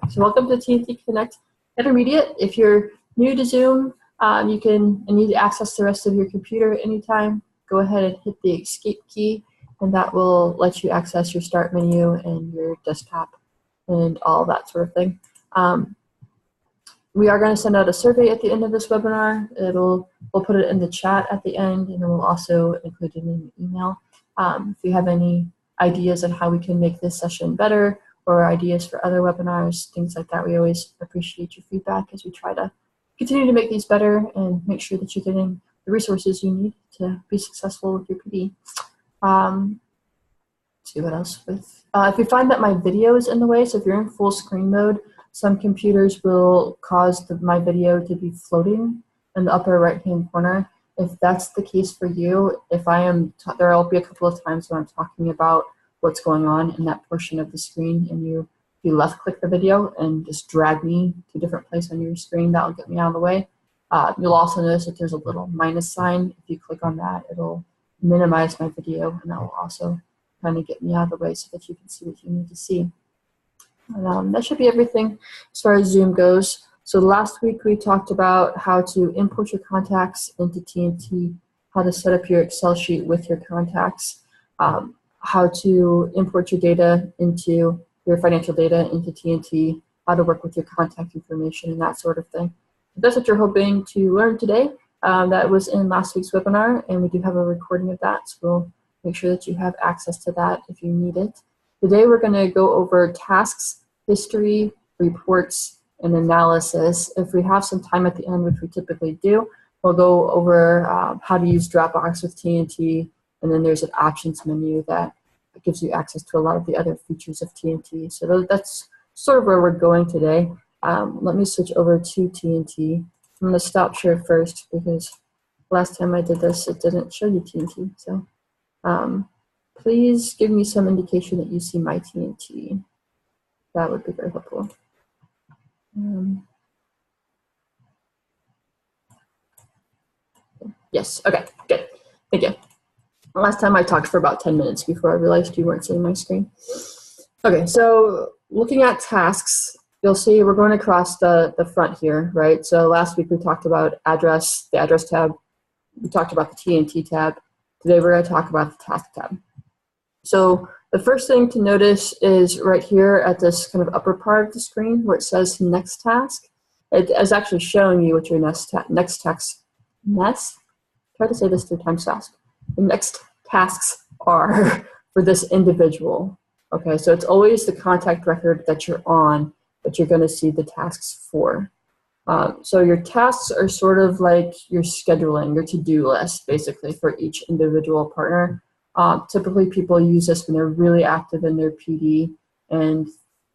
So welcome to TntConnect Intermediate. If you're new to Zoom, you can and need to access the rest of your computer at any time, go ahead and hit the escape key, and that will let you access your start menu and your desktop and all that sort of thing. We are going to send out a survey at the end of this webinar. We'll put it in the chat at the end, and then we'll also include it in an email. If you have any ideas on how we can make this session better, or ideas for other webinars, things like that, we always appreciate your feedback as we try to continue to make these better and make sure that you're getting the resources you need to be successful with your PD. See what else with, if you find that my video is in the way, so if you're in full screen mode, some computers will cause my video to be floating in the upper right-hand corner. If that's the case for you, there will be a couple of times when I'm talking about what's going on in that portion of the screen, and you left click the video and just drag me to a different place on your screen, that will get me out of the way. You'll also notice that there's a little minus sign. If you click on that, it'll minimize my video, and that will also kind of get me out of the way so that you can see what you need to see. And, that should be everything as far as Zoom goes. So last week we talked about how to import your contacts into TNT, how to set up your Excel sheet with your contacts, how to import your data into your financial data into TNT, how to work with your contact information, and that sort of thing. If that's what you're hoping to learn today. That was in last week's webinar, and we do have a recording of that, so we'll make sure that you have access to that if you need it. Today we're going to go over tasks, history, reports, and analysis. If we have some time at the end, which we typically do, we'll go over how to use Dropbox with TNT, and then there's an options menu that gives you access to a lot of the other features of TNT. So that's sort of where we're going today. Let me switch over to TNT. I'm going to stop share first because last time I did this, it didn't show you TNT. So please give me some indication that you see my TNT. That would be very helpful. Yes, okay, good, thank you. Last time I talked for about 10 minutes before I realized you weren't seeing my screen. Okay, so looking at tasks, you'll see we're going across the front here, right? So last week we talked about address, the address tab. We talked about the TNT tab. Today we're going to talk about the task tab. So the first thing to notice is right here at this kind of upper part of the screen where it says next task. It is actually showing you what your try to say this 3 times fast. The next tasks are for this individual. Okay, so it's always the contact record that you're on that you're going to see the tasks for. So your tasks are sort of like your scheduling, your to-do list, basically, for each individual partner. Typically, people use this when they're really active in their PD and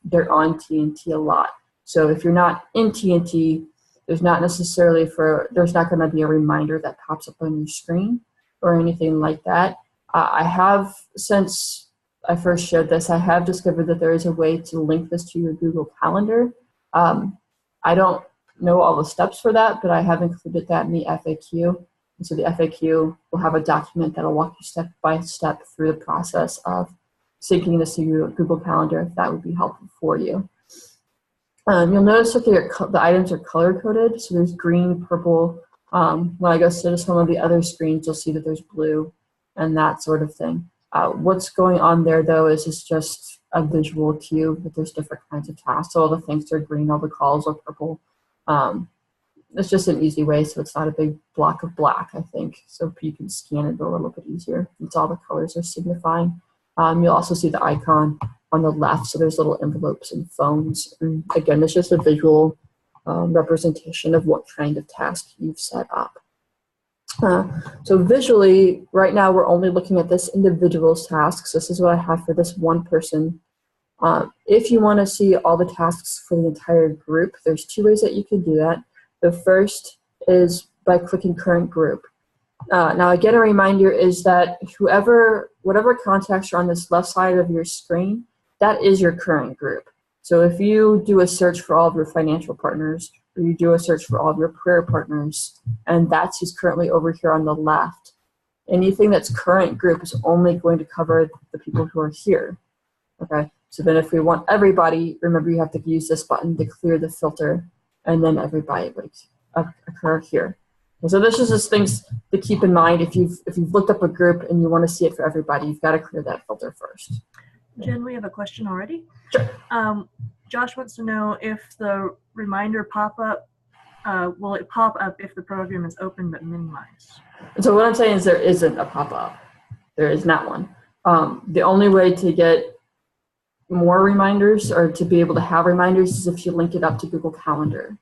they're on TNT a lot. So if you're not in TNT, there's not going to be a reminder that pops up on your screen or anything like that. I have, since I first showed this, I have discovered that there is a way to link this to your Google Calendar. I don't know all the steps for that, but I have included that in the FAQ. And so the FAQ will have a document that will walk you step by step through the process of syncing this to your Google Calendar, if that would be helpful for you. You'll notice that the items are color-coded, so there's green, purple. When I go to some of the other screens, you'll see that there's blue and that sort of thing. What's going on there, though, is it's just a visual cue that there's different kinds of tasks. So all the things are green, all the calls are purple. It's just an easy way, so it's not a big block of black, I think, so you can scan it a little bit easier. It's all the colors are signifying. You'll also see the icon on the left, so there's little envelopes and phones. And again, it's just a visual representation of what kind of task you've set up. So visually, right now we're only looking at this individual's tasks. This is what I have for this one person. If you want to see all the tasks for the entire group, there's 2 ways that you can do that. The first is by clicking current group. Now again, a reminder is that whatever contacts are on this left side of your screen, that is your current group. So if you do a search for all of your financial partners, or you do a search for all of your prayer partners, and that's who's currently over here on the left, anything that's current group is only going to cover the people who are here. Okay, So then if we want everybody, remember you have to use this button to clear the filter, and then everybody would occur here. And so this is just things to keep in mind. If you've looked up a group and you want to see it for everybody, you've got to clear that filter first. Jen, we have a question already. Sure. Josh wants to know if the reminder pop-up, will it pop up if the program is open but minimized? So what I'm saying is there isn't a pop-up. There is not one. The only way to get more reminders or to be able to have reminders is if you link it up to Google Calendar.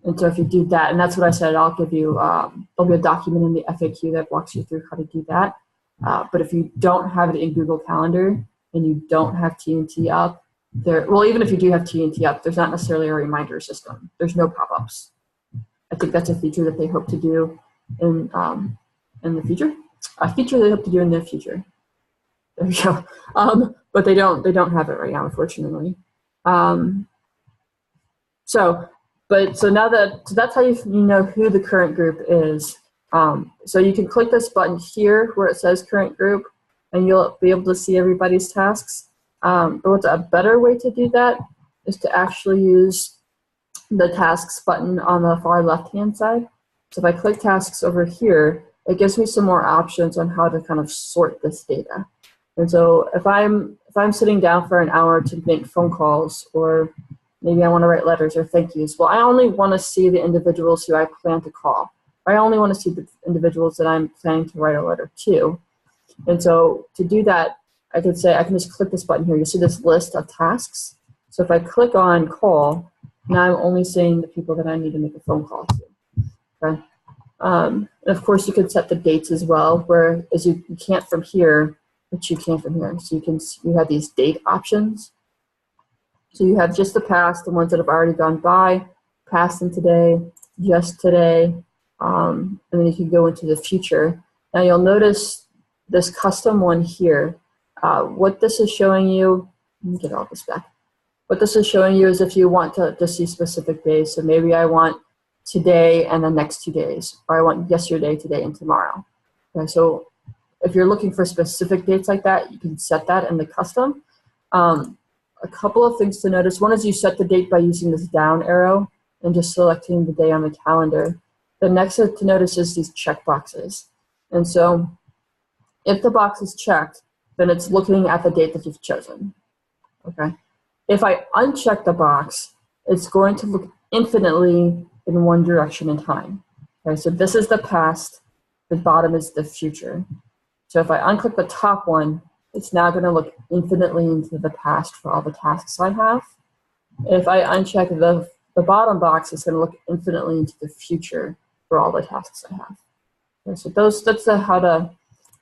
And so if you do that, and that's what I said, I'll give you, there'll be a document in the FAQ that walks you through how to do that. But if you don't have it in Google Calendar and you don't have TNT up, well, even if you do have TNT up, there's not necessarily a reminder system. There's no pop-ups. I think that's a feature that they hope to do in the future. A feature they hope to do in the future. There we go. But they don't have it right now, unfortunately. So that's how you know who the current group is. So you can click this button here where it says current group, and you'll be able to see everybody's tasks. But what's a better way to do that is to actually use the tasks button on the far left-hand side. So if I click tasks over here, it gives me some more options on how to kind of sort this data. And so if I'm sitting down for an hour to make phone calls, or maybe I want to write letters or thank yous, well, I only want to see the individuals who I plan to call. I only want to see the individuals that I'm planning to write a letter to. And so to do that, I can just click this button here. You see this list of tasks. So if I click on call, now I'm only seeing the people that I need to make a phone call to. Okay. And of course, you can set the dates as well, whereas you can't from here, but you can from here. So you have these date options. So you have just the past, the ones that have already gone by, past and today, just today, and then you can go into the future. Now you'll notice this custom one here. What this is showing you, let me get all this back. What this is showing you is if you want to see specific days. So maybe I want today and the next 2 days, or I want yesterday, today, and tomorrow. Okay, so if you're looking for specific dates like that, you can set that in the custom. A couple of things to notice. One is you set the date by using this down arrow and just selecting the day on the calendar. The next thing to notice is these check boxes. And so if the box is checked, then it's looking at the date that you've chosen. Okay. If I uncheck the box, it's going to look infinitely in one direction in time. Okay, so this is the past, the bottom is the future. So if I unclick the top one, it's now going to look infinitely into the past for all the tasks I have. If I uncheck the bottom box, it's going to look infinitely into the future for all the tasks I have. Okay, so that's how to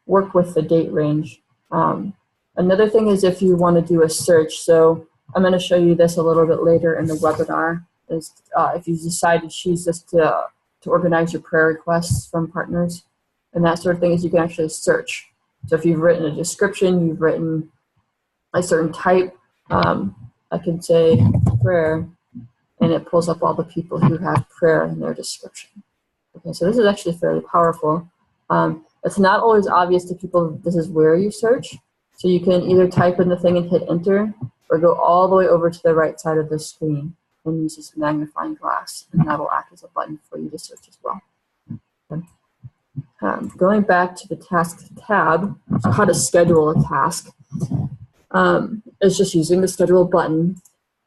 work with the date range. Another thing is if you want to do a search. So I'm going to show you this a little bit later in the webinar. Is if you decide to choose this to organize your prayer requests from partners and that sort of thing, is you can actually search. So if you've written a description, you've written a certain type, I can say prayer, and it pulls up all the people who have prayer in their description. Okay, so this is actually fairly powerful. It's not always obvious to people this is where you search. So you can either type in the thing and hit enter, or go all the way over to the right side of the screen and use this magnifying glass, and that'll act as a button for you to search as well. Okay. Going back to the task tab, so how to schedule a task is just using the schedule button.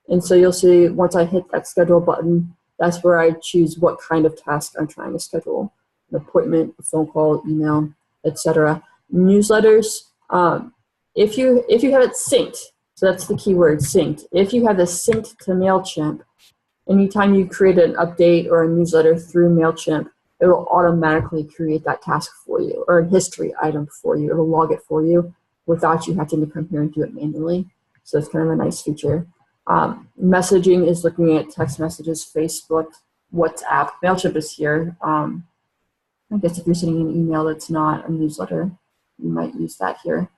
And so you'll see once I hit that schedule button, that's where I choose what kind of task I'm trying to schedule. An appointment, a phone call, email, etc. Newsletters, if you have it synced, so that's the keyword, synced. If you have this synced to MailChimp, anytime you create an update or a newsletter through MailChimp, it will automatically create that task for you, or a history item for you. It will log it for you without you having to come here and do it manually. So it's kind of a nice feature. Messaging is looking at text messages, Facebook, WhatsApp. MailChimp is here. I guess if you're sending an email that's not a newsletter, you might use that here.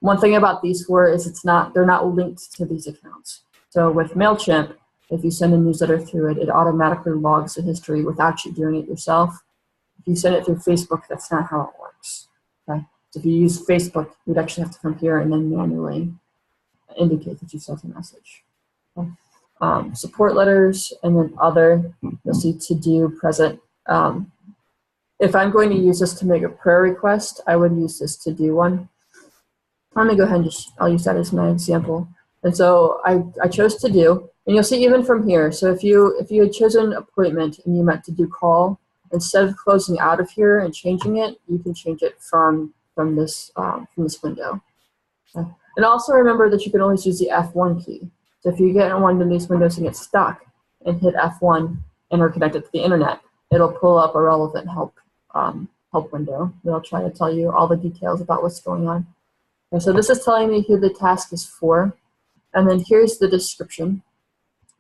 One thing about these four is they're not linked to these accounts. So with MailChimp, if you send a newsletter through it, it automatically logs the history without you doing it yourself. If you send it through Facebook, that's not how it works. Okay? So if you use Facebook, you'd actually have to come here and then manually indicate that you sent a message. Okay. Support letters, and then other, you'll see to do, present. If I'm going to use this to make a prayer request, I would use this to do one. Let me go ahead and I'll use that as my example. And so I chose to do, and you'll see even from here. So if you had chosen appointment and you meant to do call, instead of closing out of here and changing it, you can change it from this window. Okay. And also remember that you can always use the F1 key. So if you get in one of these windows and get stuck and hit F1 and are connected to the internet, it'll pull up a relevant help window. It'll try to tell you all the details about what's going on. And so this is telling me who the task is for. And then here's the description.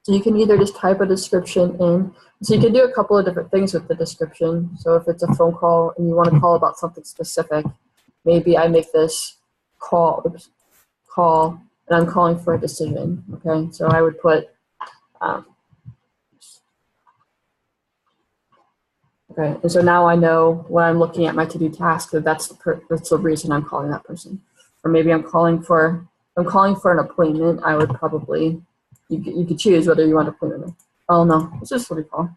So you can either just type a description in. So you can do a couple of different things with the description. So if it's a phone call and you want to call about something specific, maybe I make this call, and I'm calling for a decision. Okay, so I would put, okay, and so now I know when I'm looking at my to-do task that that's the reason I'm calling that person. Or maybe I'm calling for an appointment. I would probably, you could choose whether you want an appointment. Oh no, it's just what we call.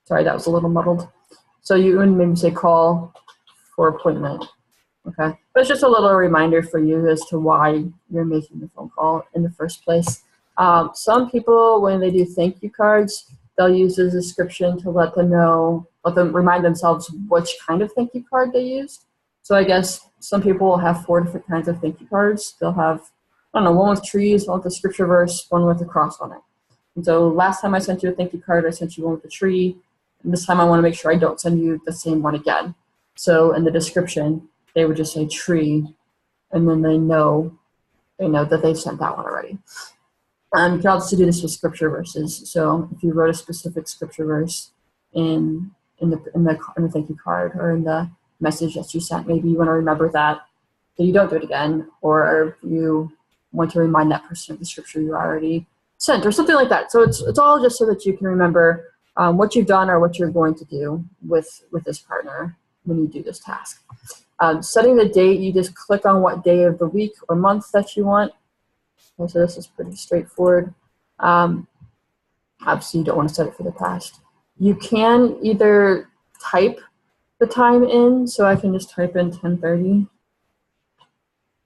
Sorry, that was a little muddled. So you would maybe say call for appointment. Okay, but it's just a little reminder for you as to why you're making the phone call in the first place. Some people, when they do thank you cards, they'll use a description to let them remind themselves which kind of thank you card they used. So I guess some people will have 4 different kinds of thank you cards. They'll have, I don't know, one with trees, one with a scripture verse, one with a cross on it. And so last time I sent you a thank you card, I sent you one with a tree. And this time I want to make sure I don't send you the same one again. So in the description, they would just say tree, and then they know that they sent that one already. You can also do this with scripture verses. So if you wrote a specific scripture verse in the thank you card or in the message that you sent, maybe you want to remember that, so you don't do it again, or you want to remind that person of the scripture you already sent, or something like that. So it's all just so that you can remember what you've done or what you're going to do with this partner when you do this task. Setting the date, you just click on what day of the week or month that you want. Okay, so this is pretty straightforward. Obviously, you don't want to set it for the past. You can either type the time in, so I can just type in 10:30.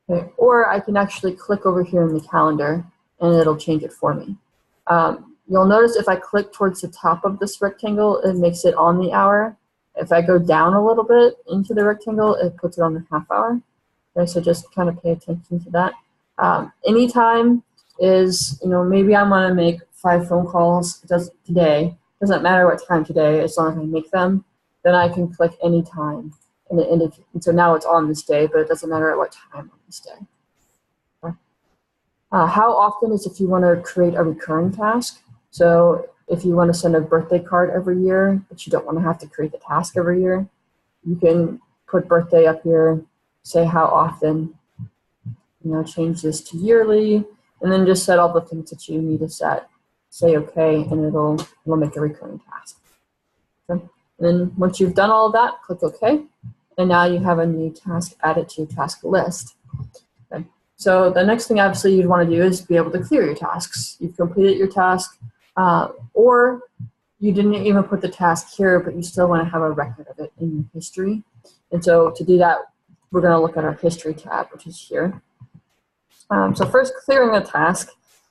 Okay, or I can actually click over here in the calendar, and it'll change it for me. You'll notice if I click towards the top of this rectangle, it makes it on the hour. If I go down a little bit into the rectangle, it puts it on the half hour. Okay, so just kind of pay attention to that. Anytime is, maybe I'm going to make 5 phone calls today. Doesn't matter what time today, as long as I make them. Then I can click anytime. And so now it's on this day, but it doesn't matter at what time on this day. Okay. How often is if you want to create a recurring task. So if you want to send a birthday card every year, but you don't want to have to create the task every year, you can put birthday up here, say how often, change this to yearly, and then just set all the things that you need to set. Say okay, and it'll make a recurring task. Okay. And then once you've done all of that, click OK, and now you have a new task added to your task list. Okay. So the next thing obviously you'd want to do is be able to clear your tasks. You've completed your task, or you didn't even put the task here, but you still want to have a record of it in your history. And so to do that, we're going to look at our history tab, which is here. So first, clearing a task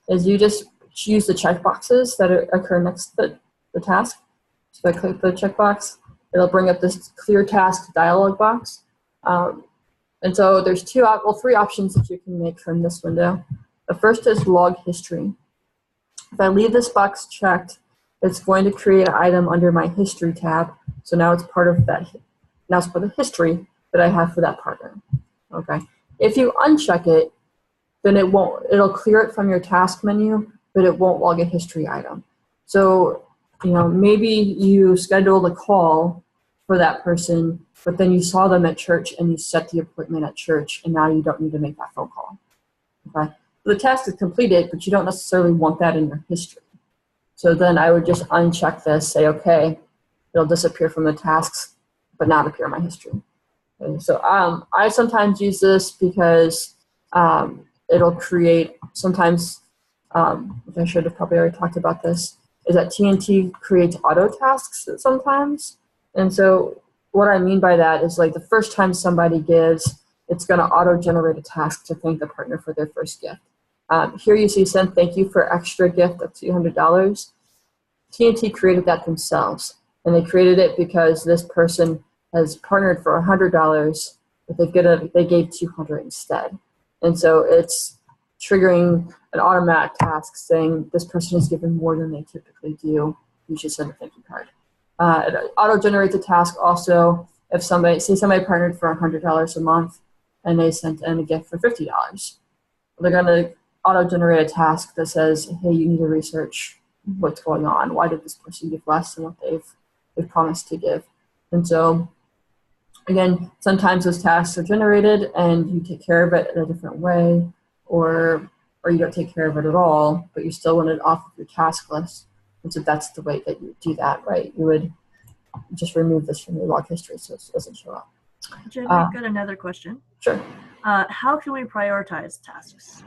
is you just use the checkboxes that occur next to the task. So if I click the checkbox, it'll bring up this clear task dialog box. And so there's 3 options that you can make from this window. The first is log history. If I leave this box checked, it's going to create an item under my history tab. So now it's part of that. Now it's for the history that I have for that partner. Okay. If you uncheck it, then it'll clear it from your task menu, but it won't log a history item. So, maybe you scheduled a call for that person, but then you saw them at church and you set the appointment at church, and now you don't need to make that phone call. Okay. The task is completed, but you don't necessarily want that in your history. So then I would just uncheck this, say, okay, it'll disappear from the tasks, but not appear in my history. Okay. So I sometimes use this because it'll create sometimes, which I should have probably already talked about this, is that TNT creates auto tasks sometimes. And so what I mean by that is like the first time somebody gives, it's going to auto-generate a task to thank the partner for their first gift. Here you see send thank you for extra gift of $200. TNT created that themselves. And they created it because this person has partnered for $100, but they gave $200 instead. And so it's triggering an automatic task saying this person is given more than they typically do. You should send a thank you card. It auto-generates a task also if somebody partnered for $100 a month and they sent in a gift for $50. They're going to auto-generate a task that says, hey, you need to research what's going on. Why did this person give less than what they've promised to give? And so, again, sometimes those tasks are generated and you take care of it in a different way, or you don't take care of it at all, but you still want it off of your task list. And so that's the way that you do that, right? You would just remove this from your log history so it doesn't show up. Jen, I've got another question. Sure. How can we prioritize tasks?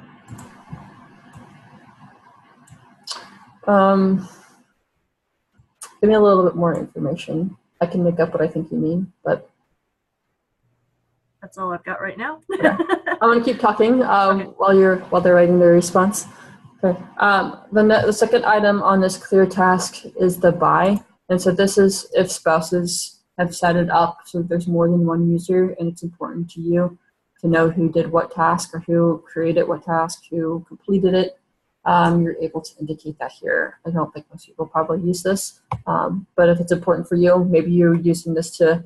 Give me a little bit more information. I can make up what I think you mean, but that's all I've got right now. Yeah. I'm going to keep talking Okay. while they're writing their response. Okay. The second item on this clear task is the buy. And so this is if spouses have set it up so that there's more than one user and it's important to you to know who did what task or who created what task, who completed it. You're able to indicate that here. I don't think most people probably use this, but if it's important for you, maybe you're using this to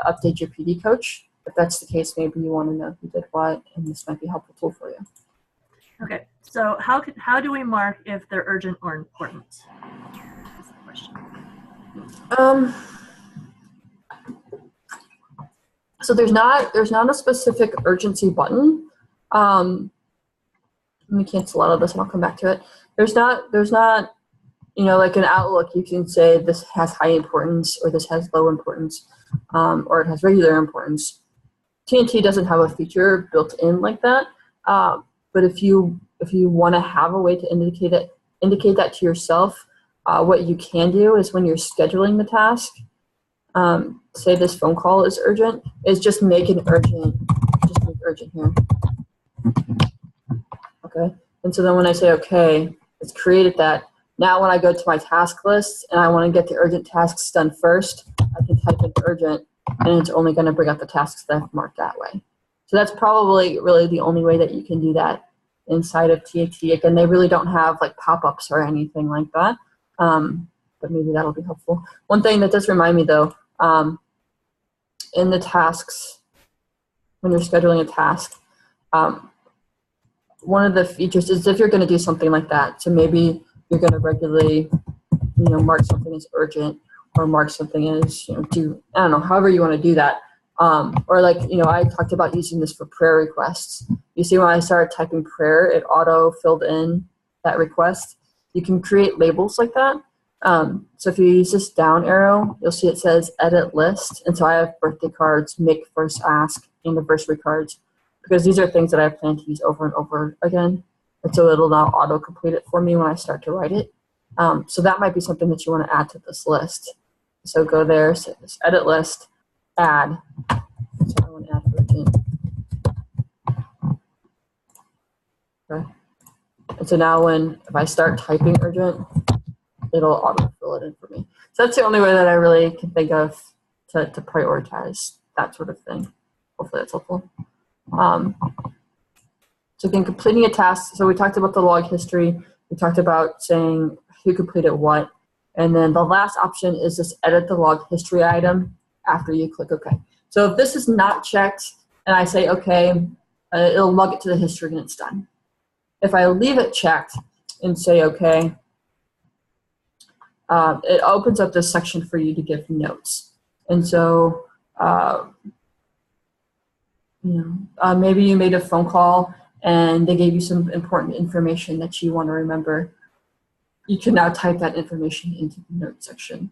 update your PD coach. If that's the case, maybe you want to know who did what, and this might be a helpful tool for you. Okay, so how do we mark if they're urgent or important? That's the question. So there's not a specific urgency button. Let me cancel out of this and I'll come back to it. There's not, like in Outlook, you can say this has high importance or this has low importance, or it has regular importance. TNT doesn't have a feature built in like that. But if you want to have a way to indicate that to yourself, what you can do is when you're scheduling the task, say this phone call is urgent, is just make urgent here. Okay, and so then when I say, okay, it's created that, now when I go to my task list and I want to get the urgent tasks done first, I can type in urgent and it's only going to bring up the tasks that I've marked that way. So that's probably really the only way that you can do that inside of TNT. Again, they really don't have like pop-ups or anything like that, but maybe that'll be helpful. One thing that does remind me though, in the tasks, when you're scheduling a task, one of the features is if you're going to do something like that, so maybe you're going to regularly, mark something as urgent or mark something as, I don't know, however you want to do that. Or like, I talked about using this for prayer requests. You see when I started typing prayer, it auto filled in that request. You can create labels like that. So if you use this down arrow, you'll see it says edit list. And so I have birthday cards, make first ask, anniversary cards, because these are things that I plan to use over and over again. And so it'll now auto-complete it for me when I start to write it. So that might be something that you want to add to this list. So go there, say this edit list, add. So I want to add urgent. Okay. And so now if I start typing urgent, it'll auto-fill it in for me. So that's the only way that I really can think of to prioritize that sort of thing. Hopefully that's helpful. So again, completing a task. So we talked about the log history. We talked about saying who completed what. And then the last option is just edit the log history item after you click OK. So if this is not checked and I say OK, it'll log it to the history and it's done. If I leave it checked and say OK, it opens up this section for you to give notes. And so maybe you made a phone call and they gave you some important information that you want to remember. You can now type that information into the note section.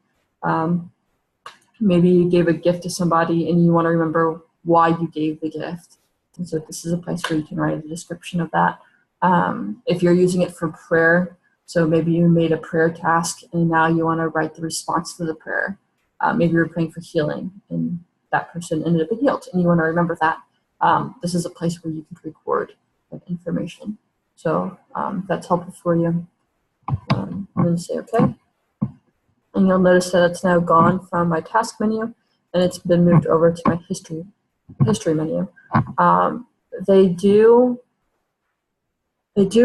Maybe you gave a gift to somebody and you want to remember why you gave the gift. And so this is a place where you can write a description of that. If you're using it for prayer, so maybe you made a prayer task and now you want to write the response to the prayer. Maybe you're praying for healing and that person ended up being healed and you want to remember that. This is a place where you can record that information. So if that's helpful for you. I'm going to say OK. And you'll notice that it's now gone from my task menu and it's been moved over to my history menu. They do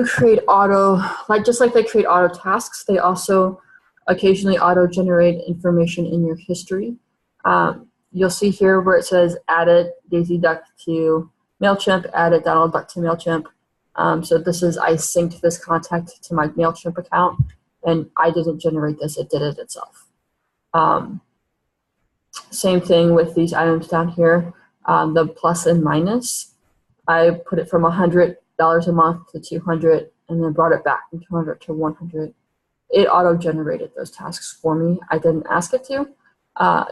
create just like they create auto tasks, they also occasionally auto-generate information in your history. You'll see here where it says added Daisy Duck to MailChimp, added Donald Duck to MailChimp. So this is, I synced this contact to my MailChimp account, and I didn't generate this, it did it itself. Same thing with these items down here, the plus and minus. I put it from $100 a month to 200, and then brought it back from 200 to 100. It auto-generated those tasks for me. I didn't ask it to.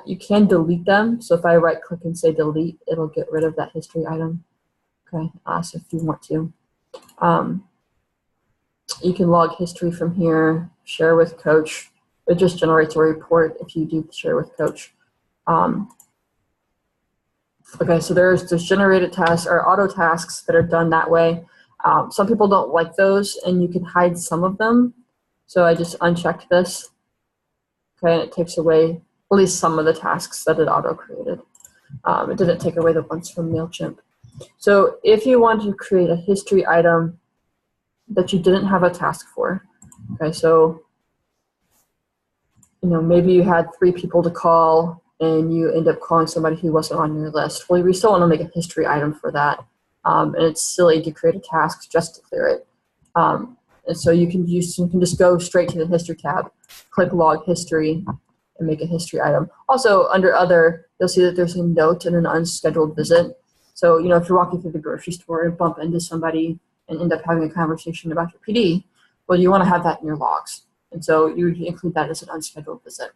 You can delete them. So if I right-click and say delete, it'll get rid of that history item. Okay, so if you want to. You can log history from here, share with coach. It just generates a report if you do share with coach. Okay, so there's generated tasks or auto tasks that are done that way. Some people don't like those, and you can hide some of them. So I just unchecked this. Okay, and it takes away at least some of the tasks that it auto-created. It didn't take away the ones from MailChimp. So if you want to create a history item that you didn't have a task for, okay, so maybe you had 3 people to call and you end up calling somebody who wasn't on your list. Well, we still want to make a history item for that. And it's silly to create a task just to clear it. And so you can just go straight to the history tab, click log history, and make a history item. Also, under other, you'll see that there's a note and an unscheduled visit. So, if you're walking through the grocery store and bump into somebody and end up having a conversation about your PD, well, you want to have that in your logs. And so you include that as an unscheduled visit.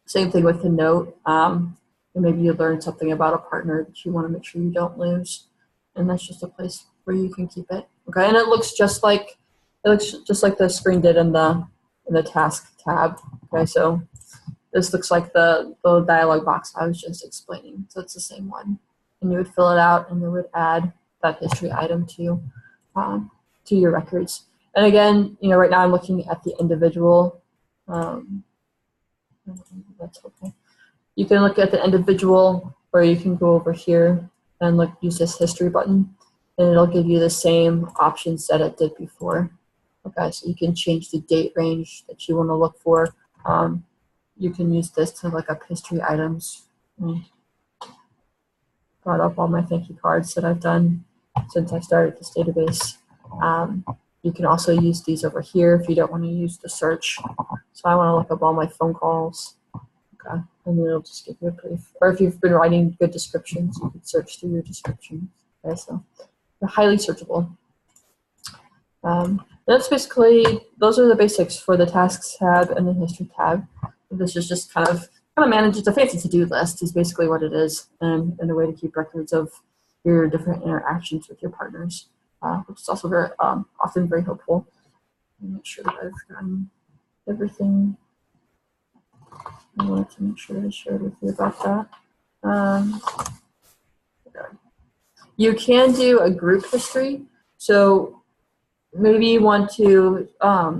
Same thing with the note. And maybe you learned something about a partner that you want to make sure you don't lose. And that's just a place where you can keep it. Okay, and it looks just like the screen did in the task tab. Okay, so this looks like the dialog box I was just explaining. So it's the same one. And you would fill it out and you would add that history item to your records. And again, right now I'm looking at the individual. That's okay. You can look at the individual, or you can go over here and use this history button, and it'll give you the same options that it did before. Okay, so you can change the date range that you want to look for. You can use this to look up history items. Brought up all my thank you cards that I've done since I started this database. You can also use these over here if you don't want to use the search. So I want to look up all my phone calls. Okay, and then it'll just give you a brief. Or if you've been writing good descriptions, you can search through your descriptions. Okay, so they're highly searchable. That's basically, those are the basics for the tasks tab and the history tab. This is just kind of manages a fancy to-do list is basically what it is, and a way to keep records of your different interactions with your partners, which is also very often very helpful. Make sure that I've gotten everything I wanted to make sure I shared with you about that. You can do a group history, so maybe you want to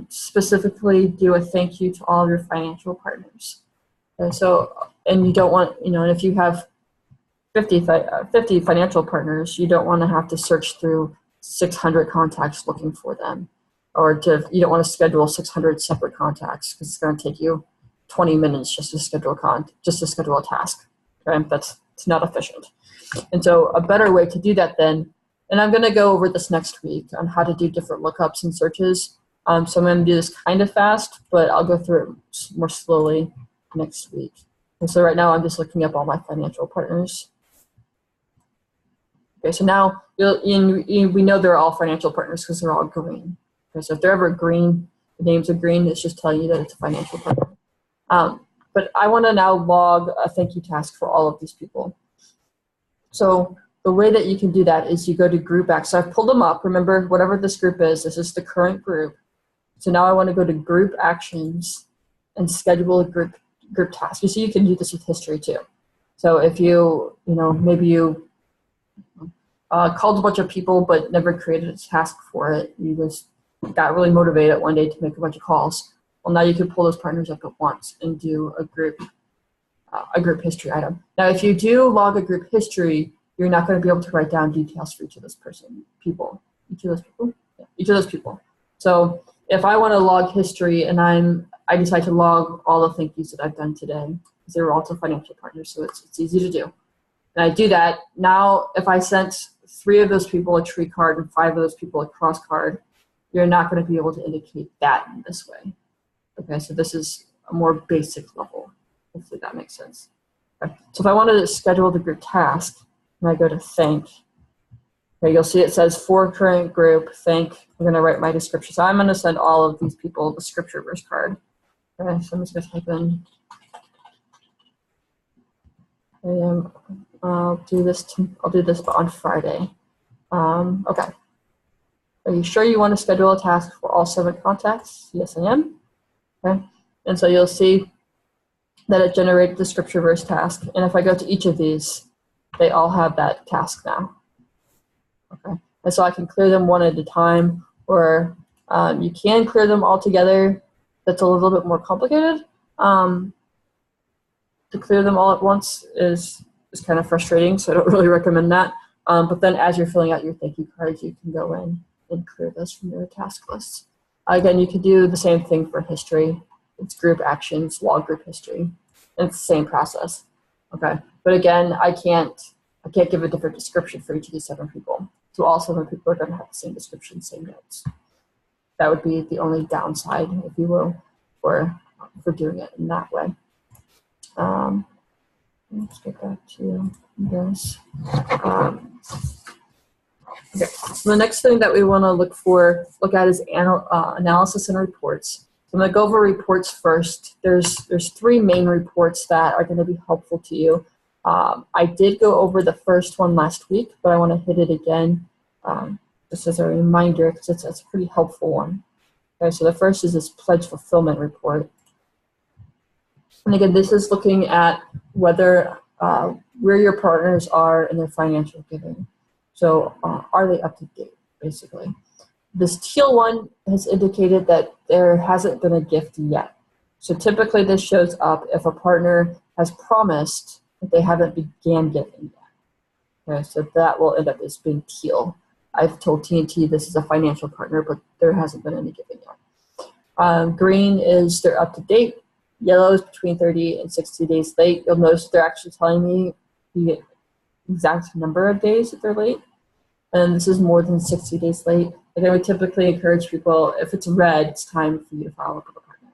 specifically do a thank you to all of your financial partners. And so, and you don't want, and if you have 50 financial partners, you don't want to have to search through 600 contacts looking for them, or you don't want to schedule 600 separate contacts because it's going to take you 20 minutes just to schedule a task. Okay? It's not efficient. And so a better way to do that then, and I'm going to go over this next week on how to do different lookups and searches. So I'm going to do this kind of fast, but I'll go through it more slowly next week. And so right now I'm just looking up all my financial partners. Okay, so now we know they're all financial partners because they're all green. Okay, so if they're ever green, the names are green, it's just telling you that it's a financial partner. But I want to now log a thank you task for all of these people. So the way that you can do that is you go to group X. So I've pulled them up. Remember, whatever this group is, this is the current group. So now I want to go to group actions and schedule a group task. You see, you can do this with history too. So if maybe you called a bunch of people but never created a task for it, you just got really motivated one day to make a bunch of calls. Well, now you can pull those partners up at once and do a group history item. Now, if you do log a group history, you're not going to be able to write down details for each of those people. Each of those people. So if I want to log history and I decide to log all the thank yous that I've done today, because they were also financial partners, so it's easy to do. And I do that. Now, if I sent 3 of those people a tree card and 5 of those people a cross card, you're not going to be able to indicate that in this way. Okay, so this is a more basic level. Hopefully that makes sense. Okay. So if I wanted to schedule the group task, and I go to thank, okay, you'll see it says for current group, thank. I'm going to write my description. So I'm going to send all of these people the scripture verse card. Okay, so I'm just going to type in, I'll do this on Friday. Okay. Are you sure you want to schedule a task for all 7 contacts? Yes, I am. Okay. And so you'll see that it generated the scripture verse task. And if I go to each of these, they all have that task now. Okay. And so I can clear them one at a time, or you can clear them all together. That's a little bit more complicated. To clear them all at once is kind of frustrating, so I don't really recommend that. But then as you're filling out your thank you cards, you can go in and clear those from your task lists. Again, you can do the same thing for history. It's group actions, log group history. And it's the same process. Okay. But again, I can't give a different description for each of these 7 people. So all 7 people are going to have the same description, same notes. That would be the only downside, if you will, for doing it in that way. Let's get back to this. Okay. So the next thing that we want to look at is analysis and reports. So I'm going to go over reports first. There's 3 main reports that are going to be helpful to you. I did go over the first one last week, but I want to hit it again just as a reminder, because it's a pretty helpful one. Okay, so the first is this pledge fulfillment report. And again, this is looking at whether where your partners are in their financial giving. So are they up to date, basically? This teal one has indicated that there hasn't been a gift yet. So typically this shows up if a partner has promised that they haven't began giving yet. Okay, so that will end up as being teal. I've told TNT this is a financial partner, but there hasn't been any giving yet. Green is they're up to date. Yellow is between 30 and 60 days late. You'll notice they're actually telling me the exact number of days that they're late. And this is more than 60 days late. Again, we typically encourage people, if it's red, it's time for you to follow up with a partner.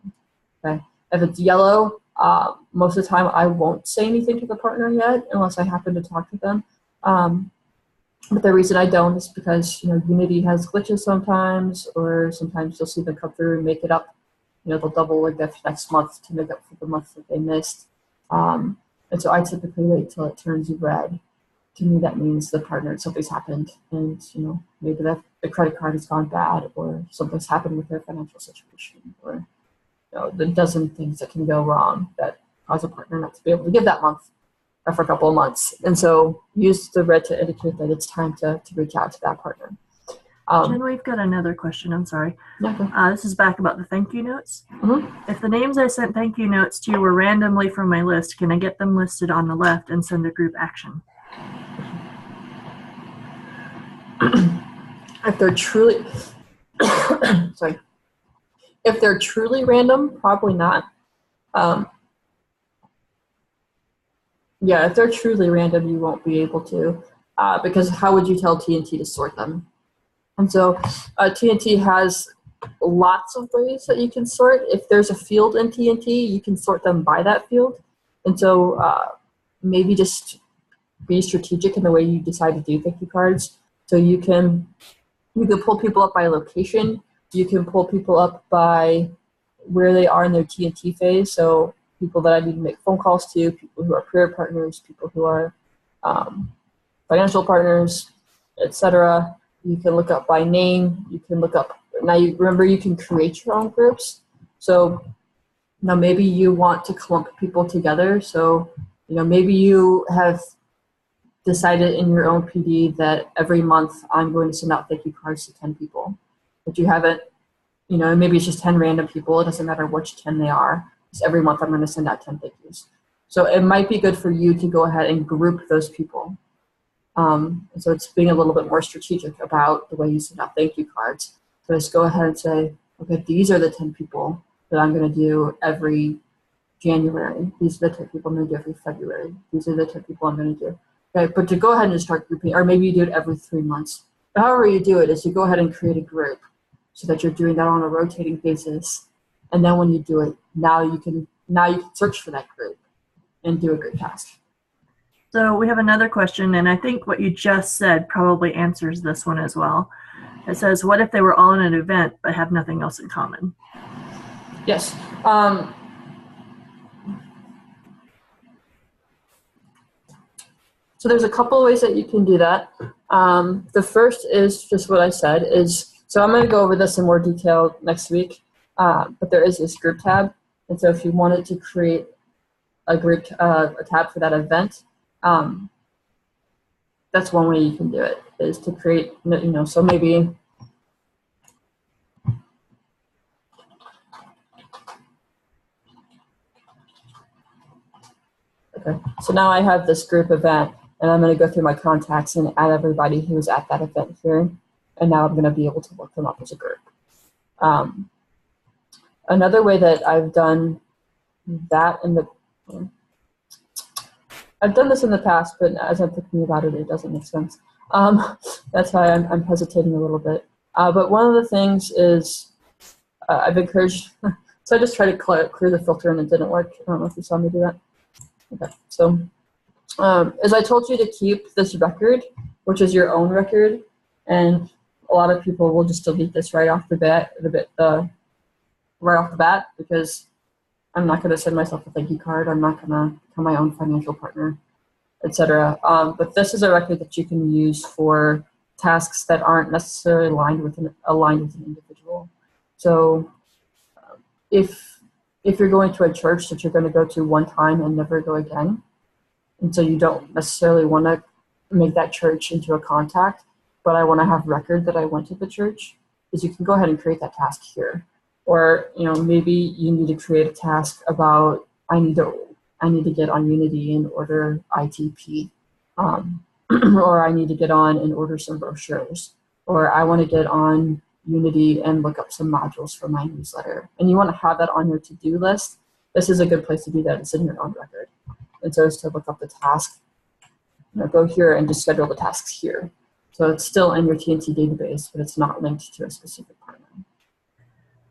Okay. If it's yellow, most of the time I won't say anything to the partner yet unless I happen to talk to them. But the reason I don't is because Unity has glitches sometimes, or sometimes you'll see them come through and make it up. They'll double like that next month to make up for the month that they missed. And so I typically wait till it turns red. To me, that means the partner, something's happened, and maybe the credit card has gone bad, or something's happened with their financial situation, or the dozen things that can go wrong that cause a partner not to be able to give that month or for a couple of months. And so use the red to indicate that it's time to reach out to that partner. Jen, we've got another question. I'm sorry. Okay. This is back about the thank you notes. Mm-hmm. If the names I sent thank you notes to were randomly from my list, can I get them listed on the left and send a group action? If they're truly, sorry, if they're truly random, probably not. Yeah, if they're truly random, you won't be able to, because how would you tell TNT to sort them? And so TNT has lots of ways that you can sort. If there's a field in TNT, you can sort them by that field. And so maybe just be strategic in the way you decide to do thank you cards. So you can pull people up by location. You can pull people up by where they are in their TNT phase. So people that I need to make phone calls to, people who are prayer partners, people who are financial partners, etc. You can look up by name. You can look up, now you remember you can create your own groups. So now maybe you want to clump people together. So, maybe you have decided in your own PD that every month I'm going to send out thank you cards to 10 people, but you haven't, maybe it's just 10 random people. It doesn't matter which 10 they are. Just every month I'm going to send out 10 thank yous. So it might be good for you to go ahead and group those people. So it's being a little bit more strategic about the way you send out thank you cards. So just go ahead and say, okay, these are the 10 people that I'm going to do every January. These are the 10 people I'm going to do every February. These are the 10 people I'm going to do. Okay, but to go ahead and start grouping, or maybe you do it every 3 months. But however you do it is you go ahead and create a group so that you're doing that on a rotating basis. And then when you do it, now you can search for that group and do a group task. So we have another question, and I think what you just said probably answers this one as well. It says, what if they were all in an event but have nothing else in common? Yes. So there's a couple of ways that you can do that. The first is just what I said so I'm going to go over this in more detail next week, but there is this group tab. And so if you wanted to create a group, a tab for that event, that's one way you can do it, is to create, so maybe, okay, so now I have this group event, and I'm going to go through my contacts and add everybody who was at that event here, and now I'm going to be able to look them up as a group. Another way that I've done that I've done this in the past, but as I'm thinking about it, it doesn't make sense. That's why I'm hesitating a little bit. But one of the things is I've encouraged, so I just tried to clear the filter and it didn't work. I don't know if you saw me do that. Okay, so as I told you to keep this record, which is your own record, and a lot of people will just delete this right off the bat, because I'm not going to send myself a thank you card. I'm not going to become my own financial partner, etc. But this is a record that you can use for tasks that aren't necessarily aligned with an individual. So if you're going to a church that you're going to go to one time and never go again, and so you don't necessarily want to make that church into a contact, but I want to have record that I went to the church, is you can go ahead and create that task here. Or maybe you need to create a task about I need to get on Unity and order ITP, or I need to get on and order some brochures, or I want to get on Unity and look up some modules for my newsletter. And you want to have that on your to-do list. This is a good place to do that. It's in your own record. And so it's to look up the task, go here and just schedule the tasks here. So it's still in your TNT database, but it's not linked to a specific partner.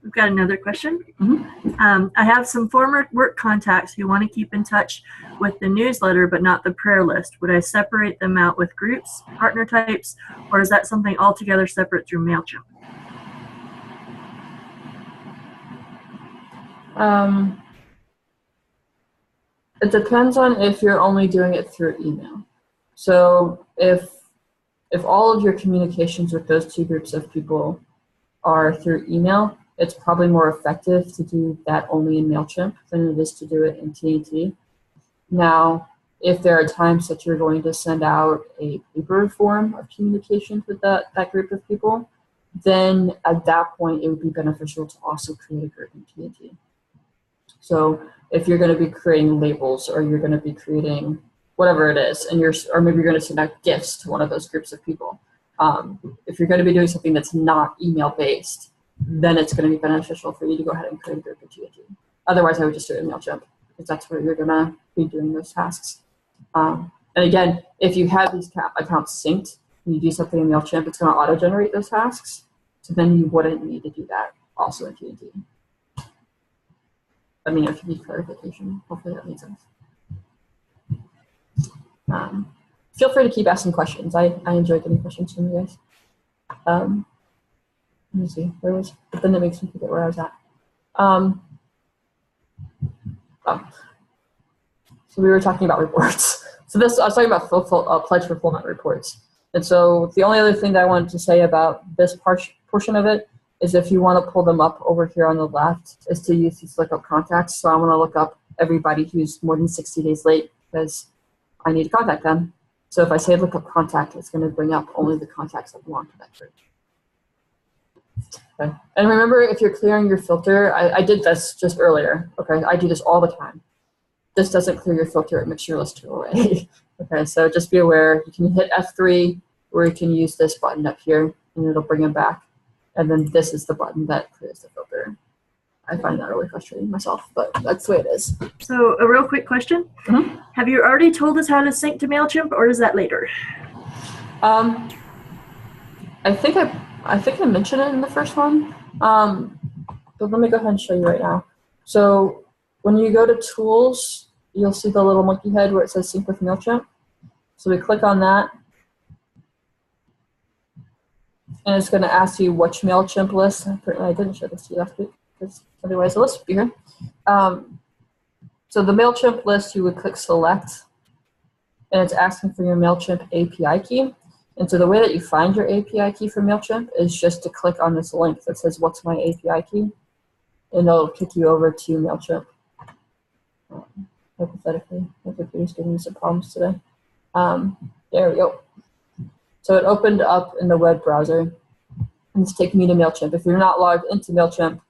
We've got another question. Mm-hmm. I have some former work contacts who want to keep in touch with the newsletter but not the prayer list. Would I separate them out with groups, partner types, or is that something altogether separate through MailChimp? It depends on if you're only doing it through email. So if all of your communications with those two groups of people are through email, it's probably more effective to do that only in MailChimp than it is to do it in TNT. Now, if there are times that you're going to send out a paper form of communication with that group of people, then at that point it would be beneficial to also create a group in TNT. So if you're going to be creating labels, or you're going to be creating whatever it is, or maybe you're going to send out gifts to one of those groups of people, if you're going to be doing something that's not email-based, then it's going to be beneficial for you to go ahead and create a group in TNT. Otherwise, I would just do it in MailChimp, because that's where you're going to be doing those tasks. And again, if you have these accounts synced and you do something in MailChimp, it's going to auto-generate those tasks. So then you wouldn't need to do that also in TNT. If you need clarification, hopefully that makes sense. Feel free to keep asking questions. I enjoy getting questions from you guys. Let me see, but then it makes me forget where I was at. So we were talking about reports. So this, I was talking about pledge fulfillment reports. And so the only other thing that I wanted to say about this portion of it is if you want to pull them up over here on the left is to use these lookup contacts. So I want to look up everybody who's more than 60 days late because I need to contact them. So if I say lookup contact, it's going to bring up only the contacts that belong to that group. Okay. And remember, if you're clearing your filter, I did this just earlier. Okay, I do this all the time. This doesn't clear your filter, it makes your list go away. Okay, so just be aware, you can hit F3 or you can use this button up here and it'll bring them back. And then this is the button that clears the filter. I find that really frustrating myself, but that's the way it is. So a real quick question. Mm-hmm. Have you already told us how to sync to MailChimp or is that later? I think I mentioned it in the first one, but let me go ahead and show you right now. So when you go to Tools, you'll see the little monkey head where it says Sync with MailChimp. So we click on that, and it's going to ask you which MailChimp list. I didn't show this to you last week, because otherwise the list would be here. So the MailChimp list, you would click Select, and it's asking for your MailChimp API key. And so the way that you find your API key for MailChimp is just to click on this link that says, what's my API key? And it'll kick you over to MailChimp. Hypothetically, my computer's giving me some problems today. There we go. So it opened up in the web browser, and it's taking me to MailChimp. If you're not logged into MailChimp,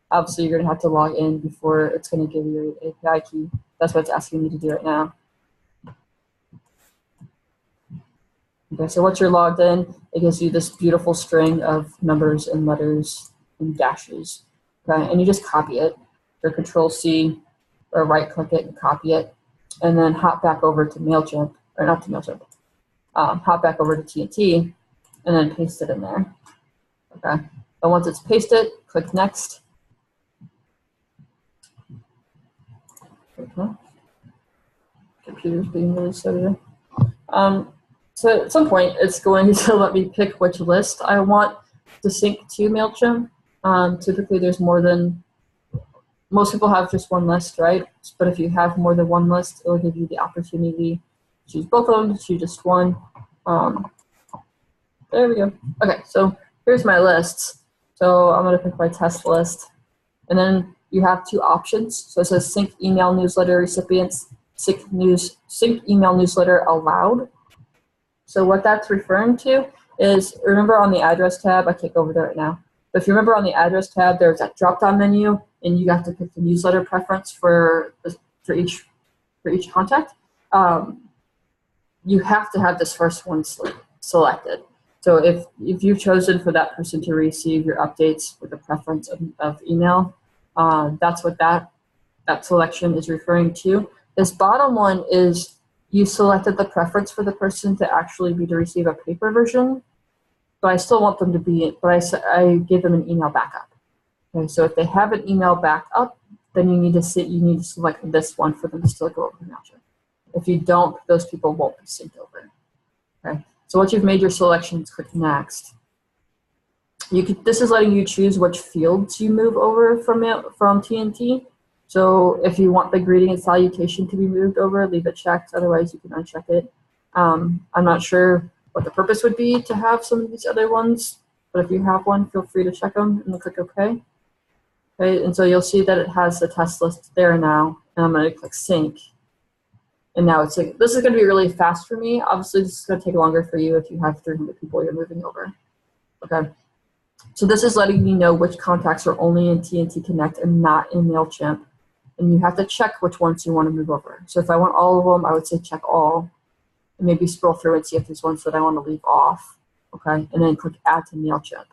obviously you're going to have to log in before it's going to give you your API key. That's what it's asking me to do right now. Okay, so once you're logged in, it gives you this beautiful string of numbers and letters and dashes. Okay, and you just copy it, or Control-C, or right-click it and copy it, and then hop back over to MailChimp, or not to MailChimp, hop back over to TNT, and then paste it in there. Okay, and once it's pasted, click Next. Okay. Computer's being really slow today. So at some point, it's going to let me pick which list I want to sync to MailChimp. Typically, there's most people have just one list, right? But if you have more than one list, it'll give you the opportunity to choose both of them, to choose just one. There we go. Okay, so here's my lists. So I'm going to pick my test list. And then you have two options. So it says sync email newsletter recipients, sync email newsletter allowed. So what that's referring to is, remember on the address tab, I can't go over there right now, but if you remember on the address tab, there's that drop-down menu, and you have to pick the newsletter preference for each contact. You have to have this first one selected. So if you've chosen for that person to receive your updates with a preference of email, that's what that selection is referring to. This bottom one is you selected the preference for the person to actually be to receive a paper version, but I still want them to be, but I gave them an email backup. Okay, so if they have an email backup, then you need to select this one for them to still go over to MailChimp. If you don't, those people won't be synced over. Okay, so once you've made your selections, click Next. This is letting you choose which fields you move over from TNT. So if you want the greeting and salutation to be moved over, leave it checked. Otherwise, you can uncheck it. I'm not sure what the purpose would be to have some of these other ones, but if you have one, feel free to check them and then click OK. Okay, and so you'll see that it has the test list there now, and I'm going to click Sync. And now it's like, this is going to be really fast for me. Obviously, this is going to take longer for you if you have 300 people you're moving over. Okay. So this is letting me know which contacts are only in TntConnect and not in MailChimp. And you have to check which ones you want to move over. So if I want all of them, I would say check all. And maybe scroll through and see if there's ones that I want to leave off. Okay, and then click Add to MailChimp.